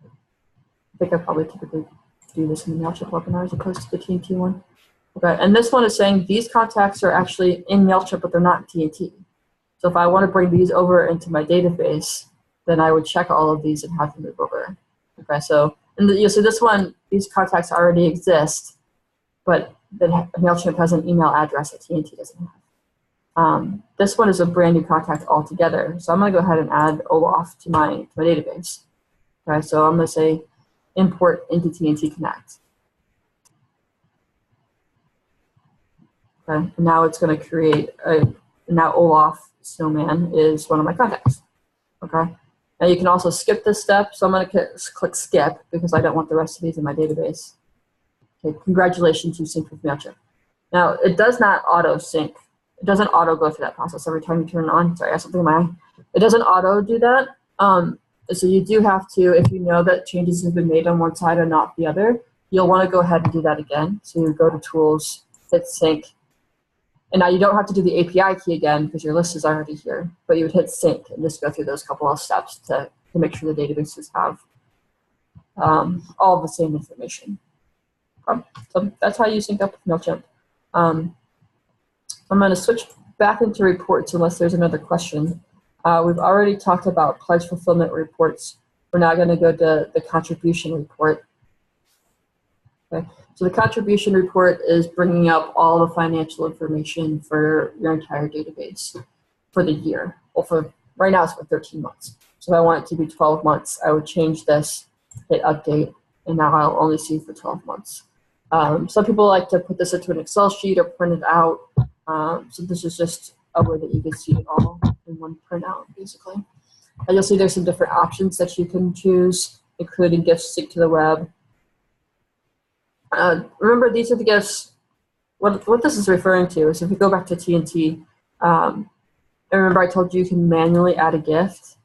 I think I probably typically do this in the MailChimp webinar as opposed to the TNT one. Okay, and this one is saying these contacts are actually in MailChimp, but they're not in TNT. So if I want to bring these over into my database, then I would check all of these and have them move over. Okay, so you'll see this one, these contacts already exist, but MailChimp has an email address that TNT doesn't have. This one is a brand new contact altogether. So I'm going to go ahead and add Olaf to my database. Okay, so I'm going to say import into TntConnect. Okay, and now it's going to create now Olaf Snowman is one of my contacts. Okay, now you can also skip this step. So I'm going to click skip because I don't want the rest of these in my database. Okay, congratulations, you synced with MailChimp. Now it does not auto sync. It doesn't auto go through that process every time you turn it on. Sorry, I have something in my eye. It doesn't auto do that. So you do have to, if you know that changes have been made on one side and not the other, you'll want to go ahead and do that again. So you go to Tools, hit Sync. And now you don't have to do the API key again because your list is already here. But you would hit Sync and just go through those couple of steps to make sure the databases have all the same information. So that's how you sync up with MailChimp. I'm going to switch back into reports unless there's another question. We've already talked about pledge fulfillment reports. We're now going to go to the contribution report. Okay. So the contribution report is bringing up all the financial information for your entire database for the year. Well, for right now it's for 13 months. So if I want it to be 12 months, I would change this, hit update, and now I'll only see for 12 months. Some people like to put this into an Excel sheet or print it out. So this is just a way that you can see it all in one printout, basically. And you'll see there's some different options that you can choose, including gifts synced to the web. Remember, these are the gifts. What this is referring to is if you go back to TNT, and remember I told you can manually add a gift.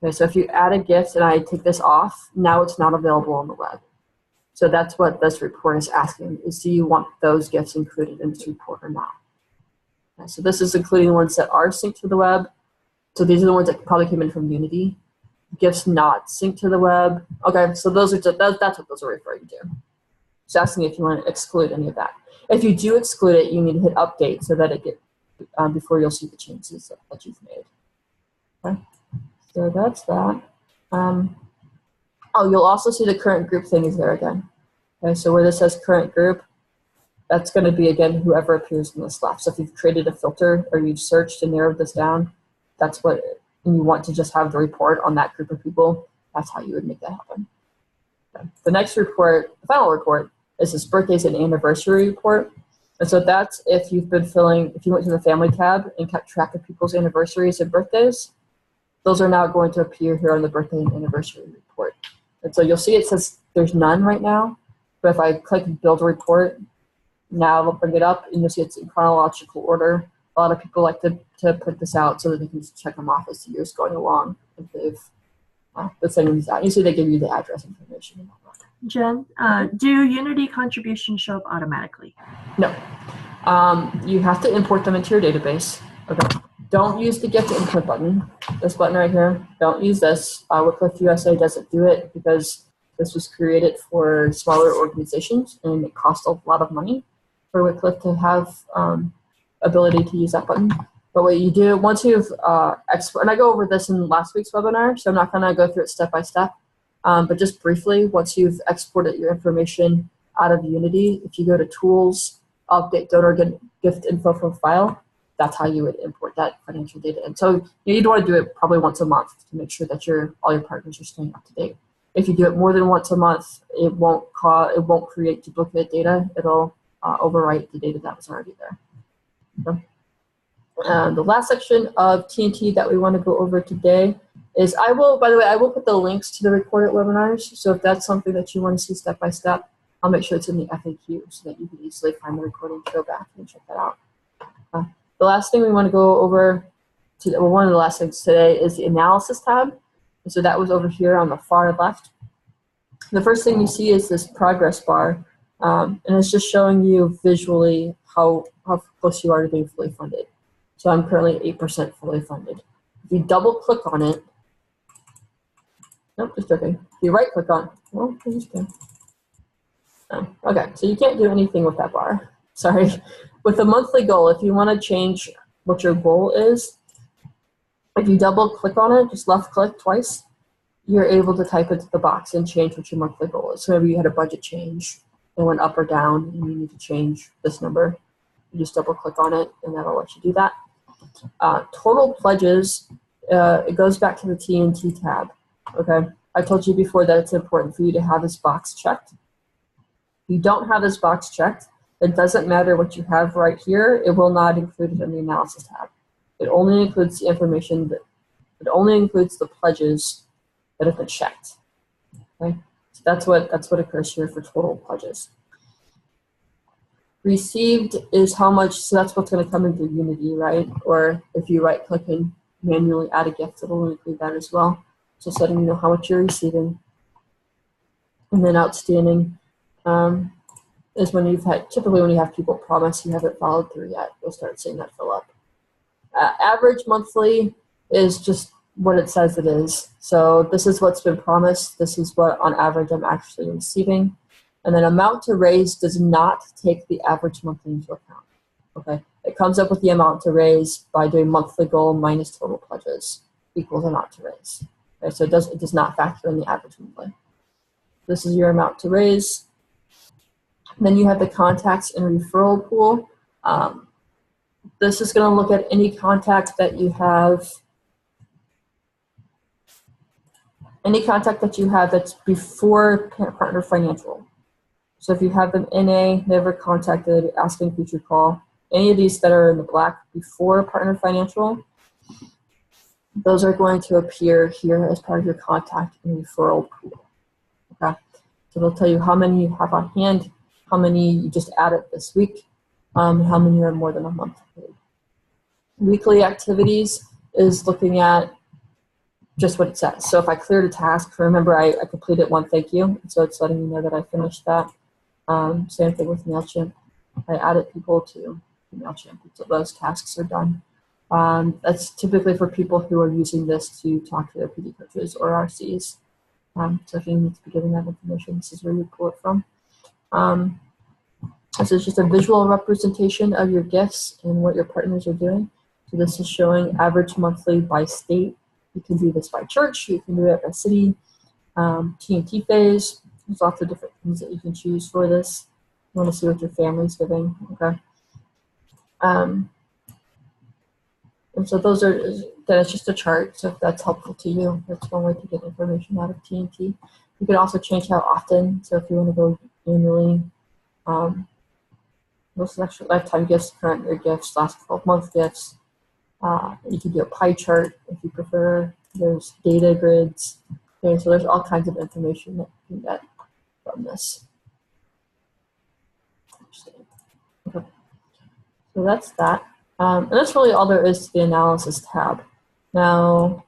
Okay, so if you add a gift and I take this off, now it's not available on the web. So that's what this report is asking, is do you want those gifts included in this report or not? Okay, so this is including the ones that are synced to the web. So these are the ones that probably came in from Unity. Gifts not synced to the web. Okay, so those are that's what those are referring to. It's asking if you want to exclude any of that. If you do exclude it, you need to hit update so that it gets before you'll see the changes that you've made. Okay, so that's that. Oh, you'll also see the current group thing is there again. Okay, so where this says current group, that's going to be, again, whoever appears in this left. So if you've created a filter or you've searched and narrowed this down, that's what, and you want to just have the report on that group of people, that's how you would make that happen. Okay. The next report, the final report, is this birthdays and anniversary report. And so that's if you've been if you went to the family tab and kept track of people's anniversaries and birthdays, those are now going to appear here on the birthday and anniversary report. And so you'll see it says there's none right now, but if I click build a report, now it'll bring it up and you'll see it's in chronological order. A lot of people like to put this out so that they can just check them off as the year's going along if they've been sending these out. Usually they give you the address information. Jen, do Unity contributions show up automatically? No. You have to import them into your database. Okay. Don't use the gift input button, this button right here. Don't use this. Wycliffe USA doesn't do it because this was created for smaller organizations and it costs a lot of money for Wycliffe to have ability to use that button. But what you do, once you've and I go over this in last week's webinar, so I'm not going to go through it step by step. But just briefly, once you've exported your information out of Unity, if you go to Tools, Update Donor Gift Info from File, that's how you would import that financial data. And so you'd want to do it probably once a month to make sure that all your partners are staying up to date. If you do it more than once a month, it won't create duplicate data. It'll overwrite the data that was already there. Okay. The last section of TNT that we want to go over today is by the way, I will put the links to the recorded webinars. So if that's something that you want to see step by step, I'll make sure it's in the FAQ so that you can easily find the recording to go back and check that out. The last thing we want to go over, one of the last things today is the analysis tab. And so that was over here on the far left. The first thing you see is this progress bar, and it's just showing you visually how close you are to being fully funded. So I'm currently 8% fully funded. If you double click on it, nope, just joking. If you right click on, well, just kidding. Oh, okay, so you can't do anything with that bar. Sorry. With the monthly goal, if you want to change what your goal is, if you double click on it, just left click twice, you're able to type into the box and change what your monthly goal is. So maybe you had a budget change, it went up or down, and you need to change this number. You just double click on it, and that'll let you do that. Total pledges, it goes back to the TNT tab. Okay, I told you before that it's important for you to have this box checked. If you don't have this box checked, it doesn't matter what you have right here. It will not include it in the analysis tab. It only includes the information that, it only includes the pledges that have been checked. Okay, so that's what occurs here for total pledges. Received is how much, so that's what's going to come into Unity, right? Or if you right click and manually add a gift, it'll include that as well. Just letting you know how much you're receiving. And then outstanding is when you've had, typically when you have people promise you haven't followed through yet, you'll start seeing that fill up. Average monthly is just what it says it is. So this is what's been promised. This is what on average I'm actually receiving. And then amount to raise does not take the average monthly into account. Okay, it comes up with the amount to raise by doing monthly goal minus total pledges equals amount to raise. Okay, so it does not factor in the average monthly. This is your amount to raise. Then you have the contacts and referral pool. This is going to look at any contact that you have. Any contact that you have that's before partner financial. So if you have them NA, never contacted, asking future call, any of these that are in the black before partner financial, those are going to appear here as part of your contact and referral pool. Okay, so they'll tell you how many you have on hand, how many you just added this week, how many are more than a month paid. Weekly activities is looking at just what it says. So if I cleared a task, remember I completed one thank you, so it's letting me know that I finished that. Same thing with MailChimp. I added people to MailChimp until those tasks are done. That's typically for people who are using this to talk to their PD coaches or RCs. So if you need to be giving that information, this is where you pull it from. This is just a visual representation of your gifts and what your partners are doing. So this is showing average monthly by state. You can do this by church, you can do it by city, TNT phase. There's lots of different things that you can choose for this. You want to see what your family's giving, okay? And so those are, that's just a chart, so if that's helpful to you, that's one way to get information out of TNT. You can also change how often, so if you want to go annually, most extra lifetime gifts, current year gifts, last 12-month gifts. You can do a pie chart if you prefer. There's data grids. Okay, so there's all kinds of information that you can get from this. Okay. So that's that. And that's really all there is to the analysis tab. Now,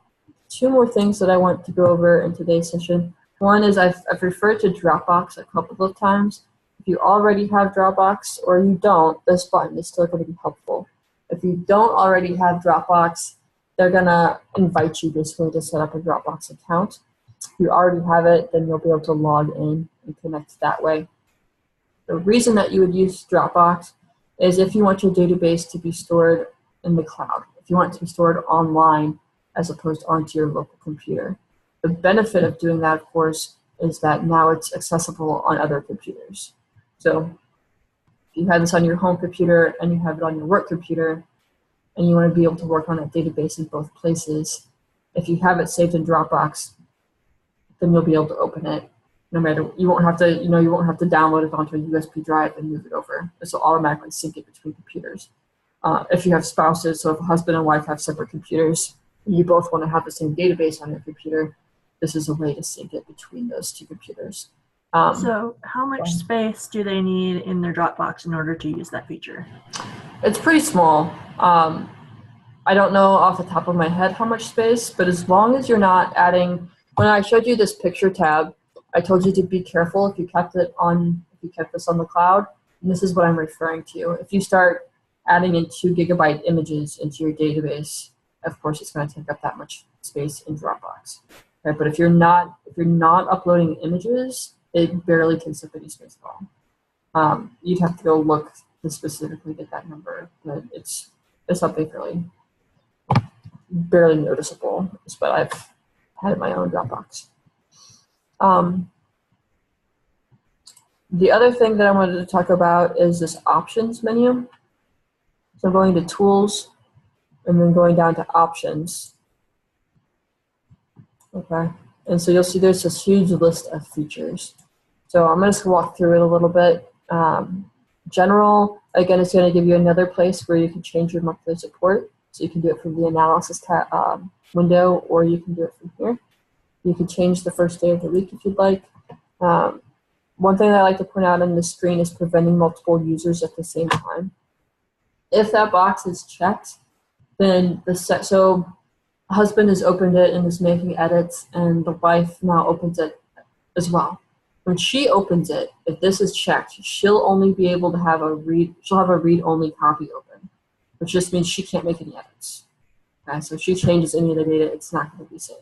two more things that I want to go over in today's session. One is I've referred to Dropbox a couple of times. If you already have Dropbox or you don't, this button is still going to be helpful. If you don't already have Dropbox, they're going to invite you basically to set up a Dropbox account. If you already have it, then you'll be able to log in and connect that way. The reason that you would use Dropbox is if you want your database to be stored in the cloud, if you want it to be stored online as opposed onto your local computer. The benefit of doing that, of course, is that now it's accessible on other computers. So if you have this on your home computer and you have it on your work computer and you want to be able to work on a database in both places, if you have it saved in Dropbox, then you'll be able to open it. No matter, you won't have to, you won't have to download it onto a USB drive and move it over. This will automatically sync it between computers. If you have spouses, so if a husband and wife have separate computers, and you both want to have the same database on your computer, this is a way to sync it between those two computers. So how much space do they need in their Dropbox in order to use that feature? It's pretty small. I don't know off the top of my head how much space, but as long as you're not adding, when I showed you this picture tab, I told you to be careful if you kept it on, if you kept this on the cloud, and this is what I'm referring to. If you start adding in 2 GB images into your database, of course it's going to take up that much space in Dropbox. Right? But if you're not uploading images, it barely takes up any space at all. You'd have to go look to specifically get that number, but it's something fairly barely noticeable. It's what I've had in my own Dropbox. The other thing that I wanted to talk about is this options menu. So going to tools and then going down to options. Okay, and so you'll see there's this huge list of features. So I'm going to walk through it a little bit. General, again, is going to give you another place where you can change your monthly support. So you can do it from the analysis window, or you can do it from here. You can change the first day of the week if you'd like. One thing that I like to point out on the screen is preventing multiple users at the same time. If that box is checked, then so husband has opened it and is making edits, and the wife now opens it as well. When she opens it, if this is checked, she'll only be able to have she'll have a read-only copy open, which just means she can't make any edits. Okay, so if she changes any of the data, it's not going to be saved.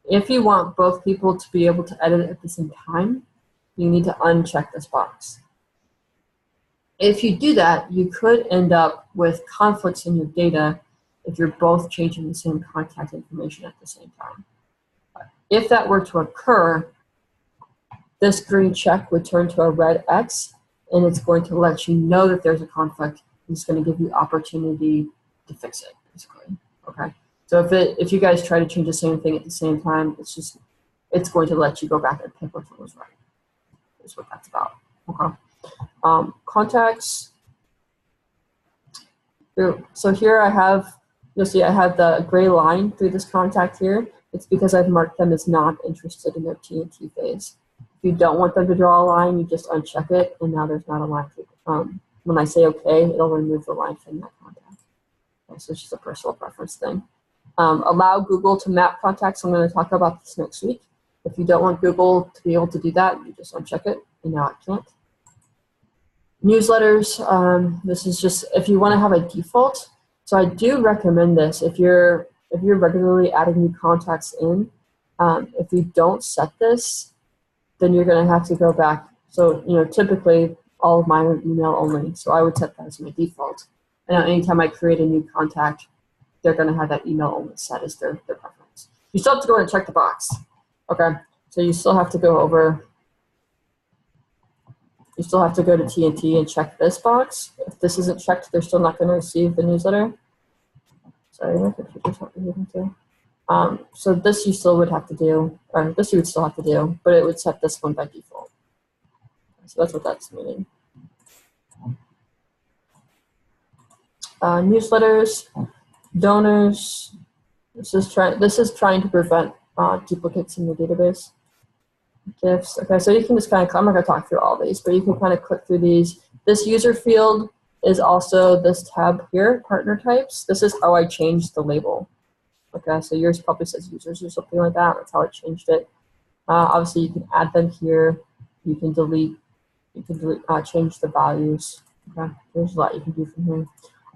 If you want both people to be able to edit it at the same time, you need to uncheck this box. If you do that, you could end up with conflicts in your data if you're both changing the same contact information at the same time. If that were to occur, this green check would turn to a red X, and it's going to let you know that there's a conflict. It's going to give you opportunity to fix it, basically. Okay. So if you guys try to change the same thing at the same time, it's going to let you go back and pick which one was right. Is what that's about. Okay. Contacts. So here you'll see I have the gray line through this contact here. It's because I've marked them as not interested in their TNT phase. If you don't want them to draw a line, you just uncheck it, and now there's not a line. When I say OK, it'll remove the line from that contact. Okay, so it's just a personal preference thing. Allow Google to map contacts. I'm going to talk about this next week. If you don't want Google to be able to do that, you just uncheck it, and now it can't. Newsletters, this is just if you want to have a default. So I do recommend this if you're regularly adding new contacts in. If you don't set this, then you're going to have to go back. So typically all of mine are email only, so I would set that as my default. And anytime I create a new contact, they're going to have that email only set as their preference. You still have to go and check the box. Okay, so you still have to go over. You still have to go to TNT and check this box. If this isn't checked, they're still not going to receive the newsletter. Sorry, my computer's not behaving too. So this you still would have to do, or this you would still have to do, but it would set this one by default. So that's what that's meaning. Newsletters, donors. This is trying to prevent duplicates in the database. Gifts. Okay, so you can just kind of, I'm not going to talk through all these, but you can kind of click through these. This user field is also this tab here, partner types. This is how I changed the label. Okay, so yours probably says users or something like that. That's how I changed it. Obviously, you can add them here. You can delete, change the values. Okay, there's a lot you can do from here.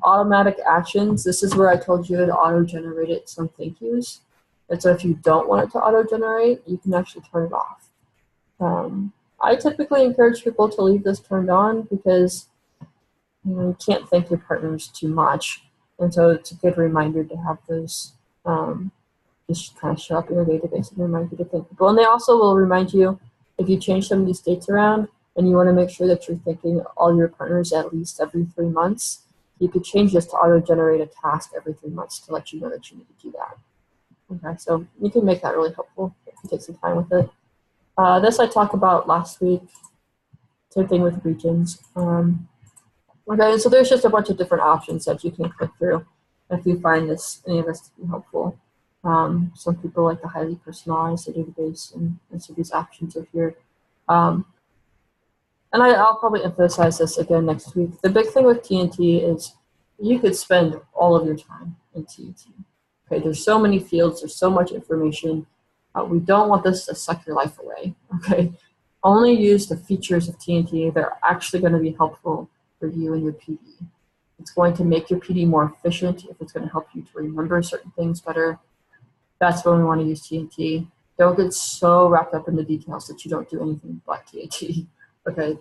Automatic actions. This is where I told you it auto-generated some thank yous. And so if you don't want it to auto-generate, you can actually turn it off. I typically encourage people to leave this turned on because you can't thank your partners too much. And so it's a good reminder to have those just kind of show up in your database and remind you to thank people. And they also will remind you if you change some of these dates around and you want to make sure that you're thanking all your partners at least every 3 months, you could change this to auto-generate a task every 3 months to let you know that you need to do that. Okay, so you can make that really helpful if you take some time with it. This I talked about last week. Same thing with regions. Okay, so there's just a bunch of different options that you can click through if you find any of this to be helpful. Some people like to highly personalize the database, and so these options are here. And I'll probably emphasize this again next week. The big thing with TNT is you could spend all of your time in TNT. Okay, there's so many fields, there's so much information. We don't want this to suck your life away, okay? Only use the features of TNT that are actually going to be helpful for you and your PD. It's going to make your PD more efficient if it's going to help you to remember certain things better. That's when we want to use TNT. Don't get so wrapped up in the details that you don't do anything but TNT, okay?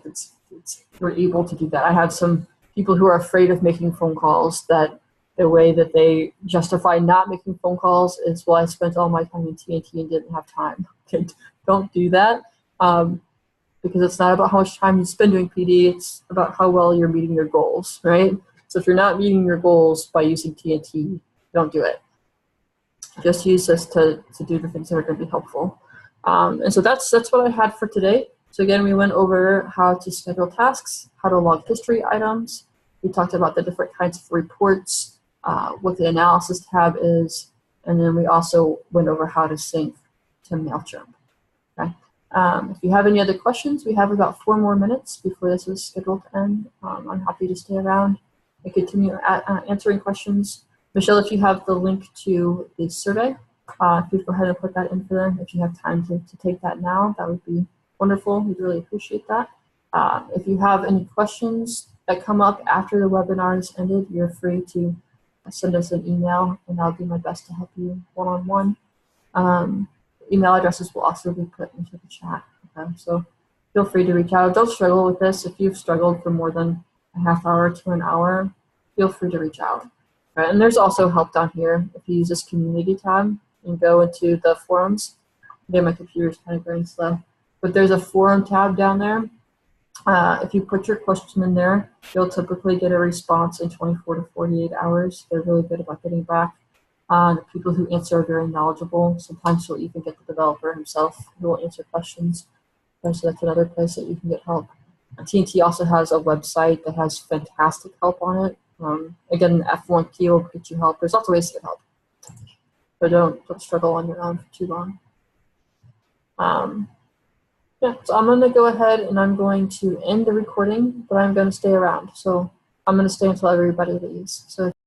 We're able to do that. I have some people who are afraid of making phone calls that the way that they justify not making phone calls is, well, I spent all my time in TNT and didn't have time. Okay, don't do that because it's not about how much time you spend doing PD. It's about how well you're meeting your goals, right? So if you're not meeting your goals by using TNT, don't do it. Just use this to do the things that are going to be helpful. And so that's what I had for today. So again, we went over how to schedule tasks, how to log history items. We talked about the different kinds of reports, what the analysis tab is, and then we also went over how to sync to MailChimp. Okay. If you have any other questions, we have about 4 more minutes before this is scheduled to end. I'm happy to stay around and continue answering questions. Michelle, if you have the link to the survey, please go ahead and put that in for them. If you have time to take that now, that would be wonderful. We'd really appreciate that. If you have any questions that come up after the webinar has ended, you're free to send us an email, and I'll do my best to help you one-on-one. Email addresses will also be put into the chat. Okay? So feel free to reach out. Don't struggle with this. If you've struggled for more than a half hour to an hour, feel free to reach out. Right? And there's also help down here. If you use this community tab and go into the forums, again, my computer's kind of going slow, but there's a forum tab down there. If you put your question in there, you'll typically get a response in 24 to 48 hours. They're really good about getting back. The people who answer are very knowledgeable. Sometimes you'll even get the developer himself who will answer questions. So that's another place that you can get help. TNT also has a website that has fantastic help on it. Again, the F1 key will get you help. There's lots of ways to get help. So don't struggle on your own for too long. Yeah, so I'm going to go ahead and I'm going to end the recording, but I'm going to stay around. So I'm going to stay until everybody leaves. So